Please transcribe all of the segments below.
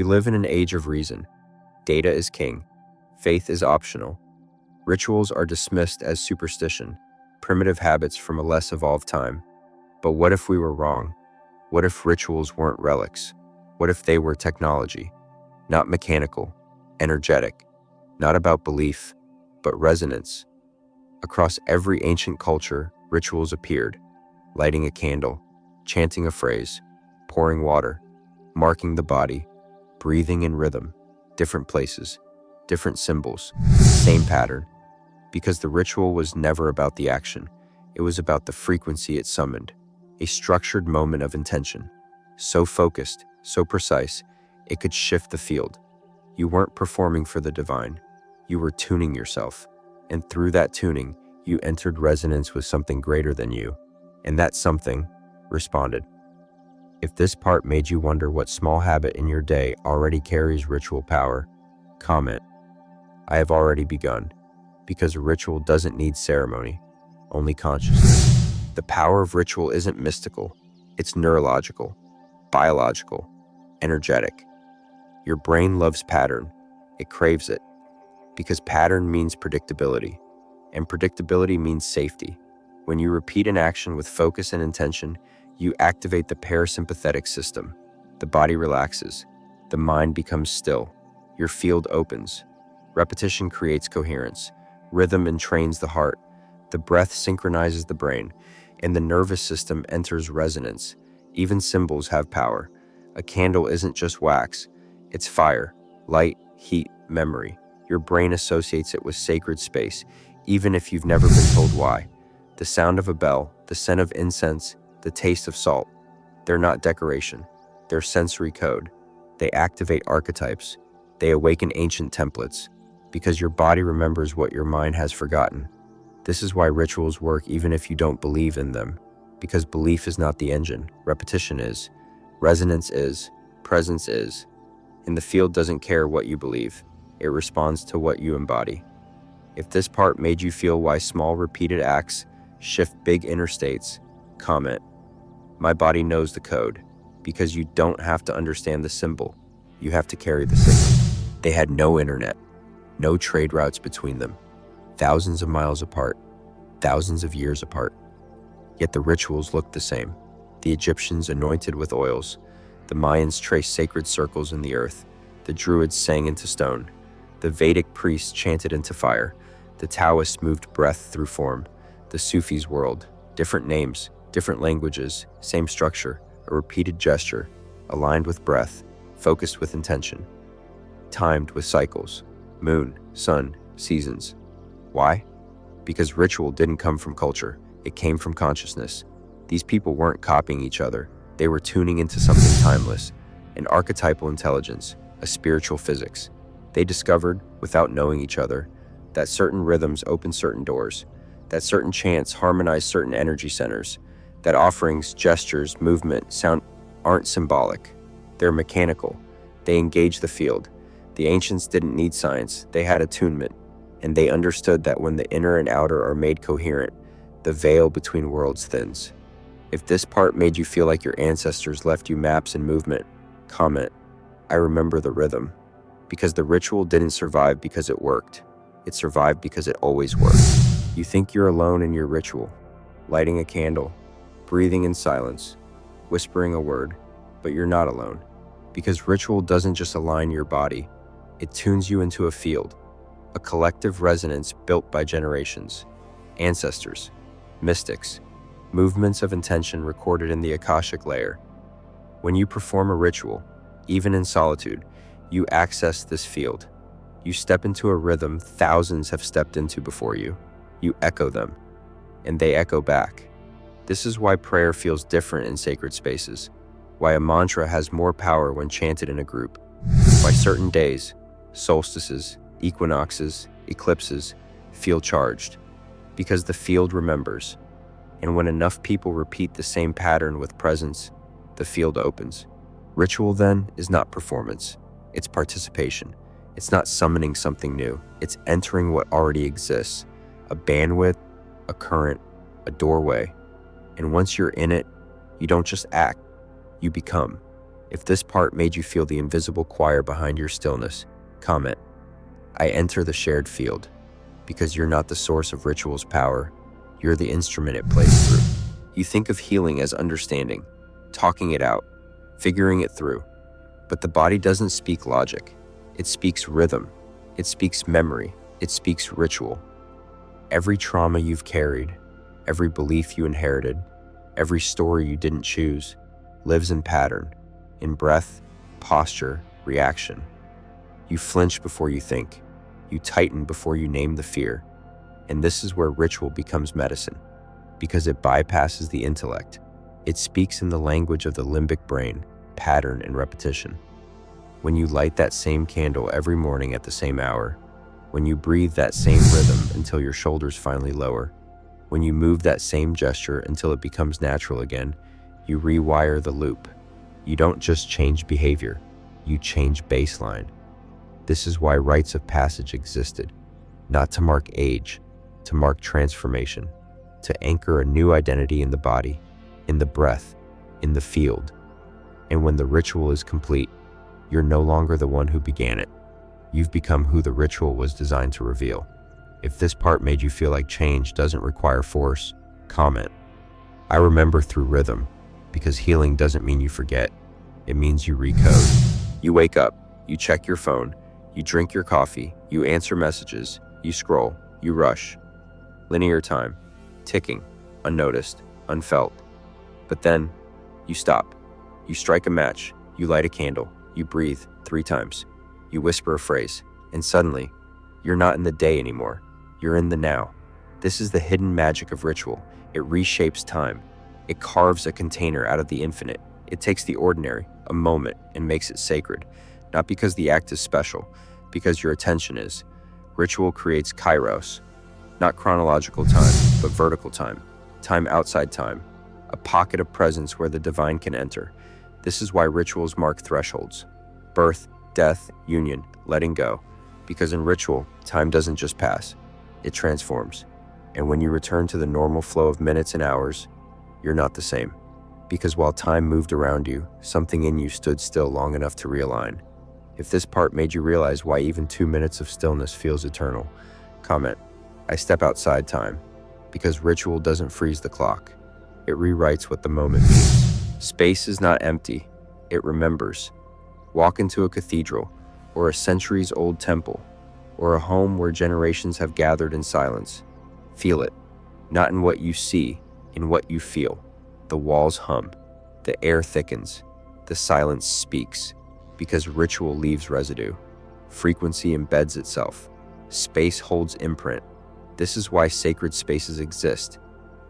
We live in an age of reason. Data is king. Faith is optional. Rituals are dismissed as superstition, primitive habits from a less evolved time. But what if we were wrong? What if rituals weren't relics? What if they were technology? Not mechanical, energetic, not about belief, but resonance. Across every ancient culture, rituals appeared: lighting a candle, chanting a phrase, pouring water, marking the body, breathing in rhythm, different places, different symbols, same pattern. Because the ritual was never about the action, it was about the frequency it summoned, a structured moment of intention, so focused, so precise, it could shift the field. You weren't performing for the divine, you were tuning yourself, and through that tuning, you entered resonance with something greater than you, and that something responded. If this part made you wonder what small habit in your day already carries ritual power, comment. I have already begun, because a ritual doesn't need ceremony, only consciousness. The power of ritual isn't mystical, it's neurological, biological, energetic. Your brain loves pattern, it craves it, because pattern means predictability, and predictability means safety. When you repeat an action with focus and intention, you activate the parasympathetic system. The body relaxes, the mind becomes still, your field opens. Repetition creates coherence, rhythm entrains the heart, the breath synchronizes the brain, and the nervous system enters resonance. Even symbols have power. A candle isn't just wax, it's fire, light, heat, memory. Your brain associates it with sacred space, even if you've never been told why. The sound of a bell, the scent of incense, the taste of salt. They're not decoration, they're sensory code. They activate archetypes, they awaken ancient templates, because your body remembers what your mind has forgotten. This is why rituals work even if you don't believe in them, because belief is not the engine, repetition is, resonance is, presence is. And the field doesn't care what you believe, it responds to what you embody. If this part made you feel why small repeated acts shift big inner states, comment. My body knows the code, because you don't have to understand the symbol, you have to carry the signal. They had no internet, no trade routes between them, thousands of miles apart, thousands of years apart. Yet the rituals looked the same. The Egyptians anointed with oils, the Mayans traced sacred circles in the earth, the Druids sang into stone, the Vedic priests chanted into fire, the Taoists moved breath through form, the Sufis whirled, different names, different languages, same structure, a repeated gesture, aligned with breath, focused with intention, timed with cycles, moon, sun, seasons. Why? Because ritual didn't come from culture, it came from consciousness. These people weren't copying each other, they were tuning into something timeless, an archetypal intelligence, a spiritual physics. They discovered, without knowing each other, that certain rhythms open certain doors, that certain chants harmonize certain energy centers, that offerings, gestures, movement, sound aren't symbolic. They're mechanical. They engage the field. The ancients didn't need science, they had attunement, and they understood that when the inner and outer are made coherent, the veil between worlds thins. If this part made you feel like your ancestors left you maps and movement, comment. I remember the rhythm. Because the ritual didn't survive because it worked. It survived because it always worked. You think you're alone in your ritual, lighting a candle, breathing in silence, whispering a word, but you're not alone. Because ritual doesn't just align your body, it tunes you into a field, a collective resonance built by generations, ancestors, mystics, movements of intention recorded in the Akashic layer. When you perform a ritual, even in solitude, you access this field. You step into a rhythm thousands have stepped into before you. You echo them, and they echo back. This is why prayer feels different in sacred spaces, why a mantra has more power when chanted in a group, why certain days, solstices, equinoxes, eclipses, feel charged, because the field remembers. And when enough people repeat the same pattern with presence, the field opens. Ritual, then, is not performance. It's participation. It's not summoning something new. It's entering what already exists. A bandwidth, a current, a doorway. And once you're in it, you don't just act, you become. If this part made you feel the invisible choir behind your stillness, comment, I enter the shared field, because you're not the source of ritual's power, you're the instrument it plays through. You think of healing as understanding, talking it out, figuring it through. But the body doesn't speak logic. It speaks rhythm. It speaks memory. It speaks ritual. Every trauma you've carried, every belief you inherited, every story you didn't choose, lives in pattern, in breath, posture, reaction. You flinch before you think. You tighten before you name the fear. And this is where ritual becomes medicine, because it bypasses the intellect. It speaks in the language of the limbic brain, pattern and repetition. When you light that same candle every morning at the same hour, when you breathe that same rhythm until your shoulders finally lower, when you move that same gesture until it becomes natural again, you rewire the loop. You don't just change behavior, you change baseline. This is why rites of passage existed, not to mark age, to mark transformation, to anchor a new identity in the body, in the breath, in the field. And when the ritual is complete, you're no longer the one who began it. You've become who the ritual was designed to reveal. If this part made you feel like change doesn't require force, comment, I remember through rhythm, because healing doesn't mean you forget. It means you recode. You wake up, you check your phone, you drink your coffee, you answer messages, you scroll, you rush. Linear time, ticking, unnoticed, unfelt. But then, you stop. You strike a match, you light a candle, you breathe 3 times. You whisper a phrase, and suddenly, you're not in the day anymore. You're in the now. This is the hidden magic of ritual. It reshapes time. It carves a container out of the infinite. It takes the ordinary, a moment, and makes it sacred. Not because the act is special, because your attention is. Ritual creates kairos, not chronological time, but vertical time. Time outside time. A pocket of presence where the divine can enter. This is why rituals mark thresholds. Birth, death, union, letting go. Because in ritual, time doesn't just pass, it transforms. And when you return to the normal flow of minutes and hours, you're not the same. Because while time moved around you, something in you stood still long enough to realign. If this part made you realize why even 2 minutes of stillness feels eternal, comment, I step outside time. Because ritual doesn't freeze the clock. It rewrites what the moment means. Space is not empty, it remembers. Walk into a cathedral, or a centuries-old temple, or a home where generations have gathered in silence. Feel it, not in what you see, in what you feel. The walls hum, the air thickens, the silence speaks, because ritual leaves residue. Frequency embeds itself. Space holds imprint. This is why sacred spaces exist,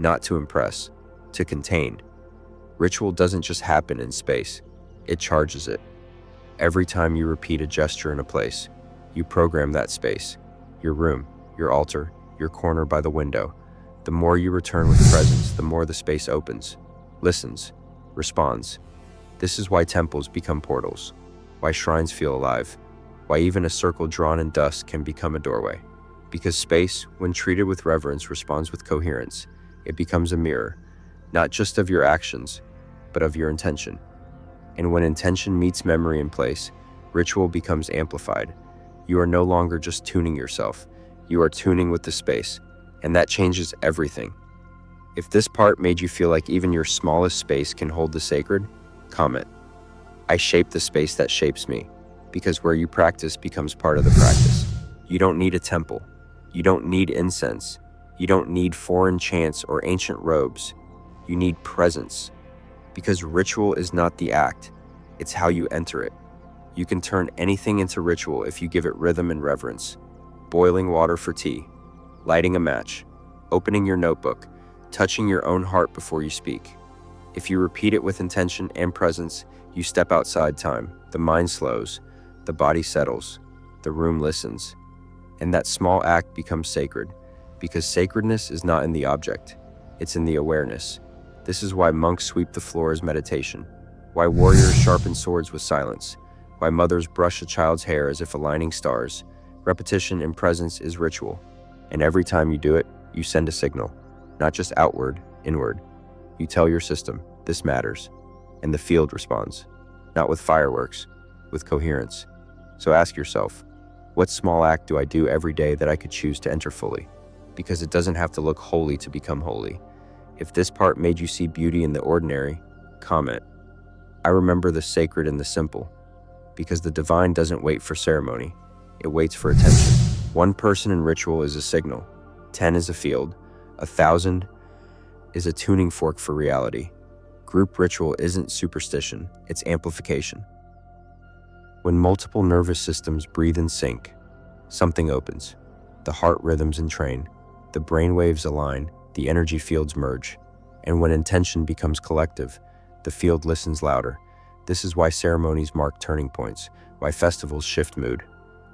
not to impress, to contain. Ritual doesn't just happen in space, it charges it. Every time you repeat a gesture in a place, you program that space, your room, your altar, your corner by the window. The more you return with presence, the more the space opens, listens, responds. This is why temples become portals, why shrines feel alive, why even a circle drawn in dust can become a doorway. Because space, when treated with reverence, responds with coherence. It becomes a mirror, not just of your actions, but of your intention. And when intention meets memory in place, ritual becomes amplified. You are no longer just tuning yourself, you are tuning with the space, and that changes everything. If this part made you feel like even your smallest space can hold the sacred, comment, I shape the space that shapes me, because where you practice becomes part of the practice. You don't need a temple. You don't need incense. You don't need foreign chants or ancient robes. You need presence. Because ritual is not the act, it's how you enter it. You can turn anything into ritual if you give it rhythm and reverence. Boiling water for tea, lighting a match, opening your notebook, touching your own heart before you speak. If you repeat it with intention and presence, you step outside time. The mind slows, the body settles, the room listens. And that small act becomes sacred, because sacredness is not in the object, it's in the awareness. This is why monks sweep the floor as meditation, why warriors sharpen swords with silence, why mothers brush a child's hair as if aligning stars. Repetition and presence is ritual, and every time you do it, you send a signal, not just outward, inward. You tell your system, this matters, and the field responds. not with fireworks, with coherence. So ask yourself, what small act do I do every day that I could choose to enter fully? Because it doesn't have to look holy to become holy. If this part made you see beauty in the ordinary, comment, I remember the sacred in the simple, because the divine doesn't wait for ceremony, it waits for attention. One person in ritual is a signal, 10 is a field, 1,000 is a tuning fork for reality. Group ritual isn't superstition, it's amplification. When multiple nervous systems breathe in sync, something opens. The heart rhythms entrain, the brain waves align, the energy fields merge. And when intention becomes collective, the field listens louder. This is why ceremonies mark turning points, why festivals shift mood,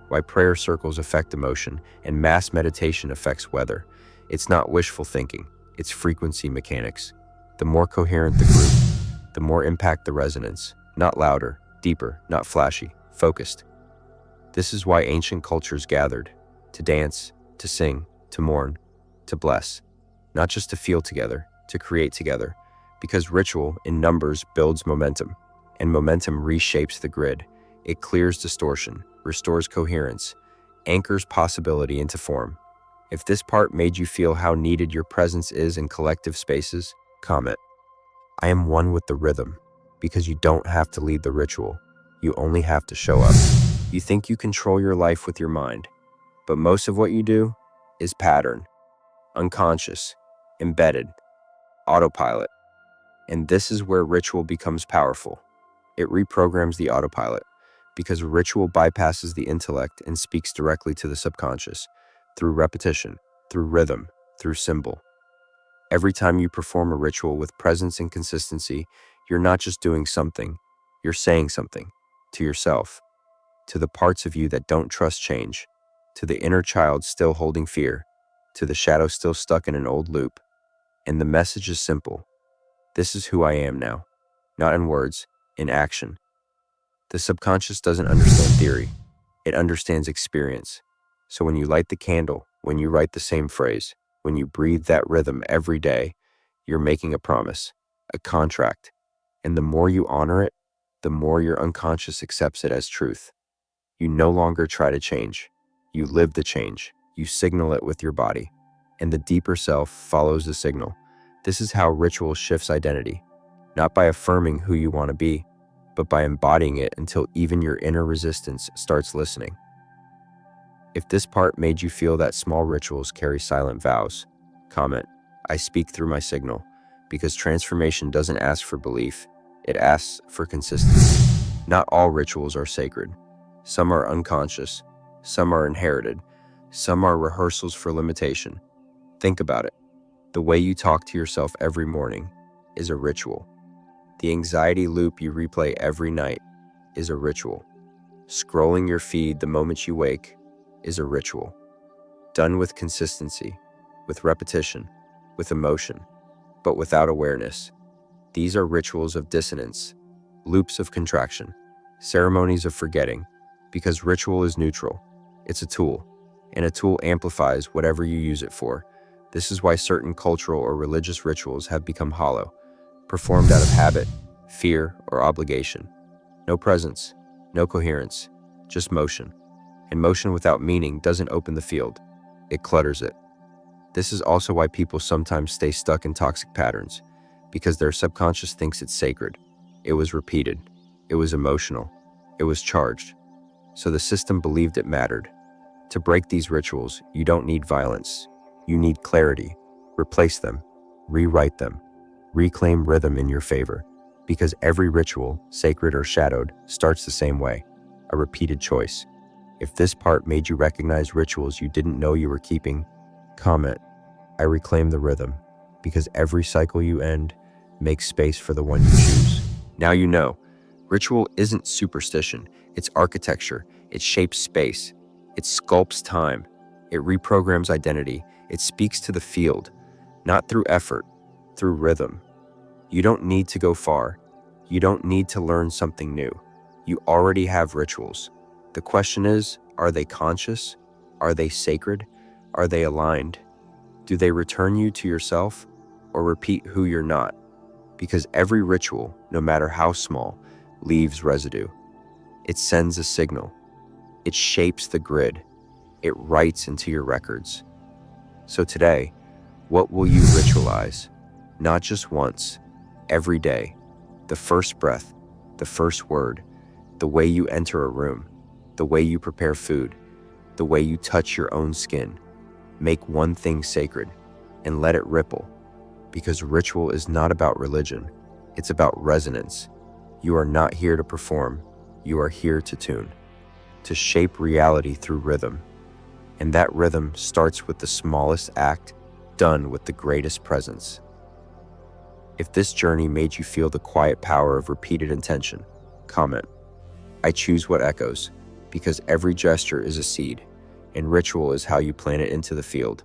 why prayer circles affect emotion, and mass meditation affects weather. It's not wishful thinking, it's frequency mechanics. The more coherent the group, the more impact the resonance. Not louder, deeper, not flashy, focused. This is why ancient cultures gathered, to dance, to sing, to mourn, to bless, not just to feel together, to create together, because ritual in numbers builds momentum, and momentum reshapes the grid. It clears distortion, restores coherence, anchors possibility into form. If this part made you feel how needed your presence is in collective spaces, comment, I am one with the rhythm, because you don't have to lead the ritual, you only have to show up. You think you control your life with your mind, but most of what you do is pattern, unconscious, embedded, autopilot. And this is where ritual becomes powerful. It reprograms the autopilot, because ritual bypasses the intellect and speaks directly to the subconscious, through repetition, through rhythm, through symbol. Every time you perform a ritual with presence and consistency, you're not just doing something, you're saying something to yourself, to the parts of you that don't trust change, to the inner child still holding fear, to the shadow still stuck in an old loop. And the message is simple. This is who I am now, not in words, in action. The subconscious doesn't understand theory, it understands experience. So when you light the candle, when you write the same phrase, when you breathe that rhythm every day, you're making a promise, a contract. And the more you honor it, the more your unconscious accepts it as truth. You no longer try to change. You live the change. You signal it with your body. And the deeper self follows the signal. This is how ritual shifts identity, not by affirming who you want to be, but by embodying it until even your inner resistance starts listening. If this part made you feel that small rituals carry silent vows, comment, I speak through my signal, because transformation doesn't ask for belief, it asks for consistency. Not all rituals are sacred. Some are unconscious, some are inherited, some are rehearsals for limitation. Think about it. The way you talk to yourself every morning is a ritual. The anxiety loop you replay every night is a ritual. Scrolling your feed the moment you wake is a ritual. Done with consistency, with repetition, with emotion, but without awareness. These are rituals of dissonance, loops of contraction, ceremonies of forgetting, because ritual is neutral. It's a tool, and a tool amplifies whatever you use it for. This is why certain cultural or religious rituals have become hollow, performed out of habit, fear, or obligation. No presence, no coherence, just motion. And motion without meaning doesn't open the field, it clutters it. This is also why people sometimes stay stuck in toxic patterns, because their subconscious thinks it's sacred. It was repeated, it was emotional, it was charged. So the system believed it mattered. To break these rituals, you don't need violence. You need clarity. Replace them, rewrite them, reclaim rhythm in your favor, because every ritual, sacred or shadowed, starts the same way, a repeated choice. If this part made you recognize rituals you didn't know you were keeping, comment, I reclaim the rhythm, because every cycle you end makes space for the one you choose. Now you know, ritual isn't superstition, it's architecture, it shapes space, it sculpts time, it reprograms identity, it speaks to the field, not through effort, through rhythm. You don't need to go far, you don't need to learn something new. You already have rituals. The question is, are they conscious? Are they sacred? Are they aligned? Do they return you to yourself or repeat who you're not? Because every ritual, no matter how small, leaves residue. It sends a signal. It shapes the grid. It writes into your records. So today, what will you ritualize? Not just once, every day. The first breath, the first word, the way you enter a room, the way you prepare food, the way you touch your own skin. Make one thing sacred and let it ripple, because ritual is not about religion. It's about resonance. You are not here to perform. You are here to tune, to shape reality through rhythm. And that rhythm starts with the smallest act, done with the greatest presence. If this journey made you feel the quiet power of repeated intention, comment. I choose what echoes, because every gesture is a seed, and ritual is how you plant it into the field.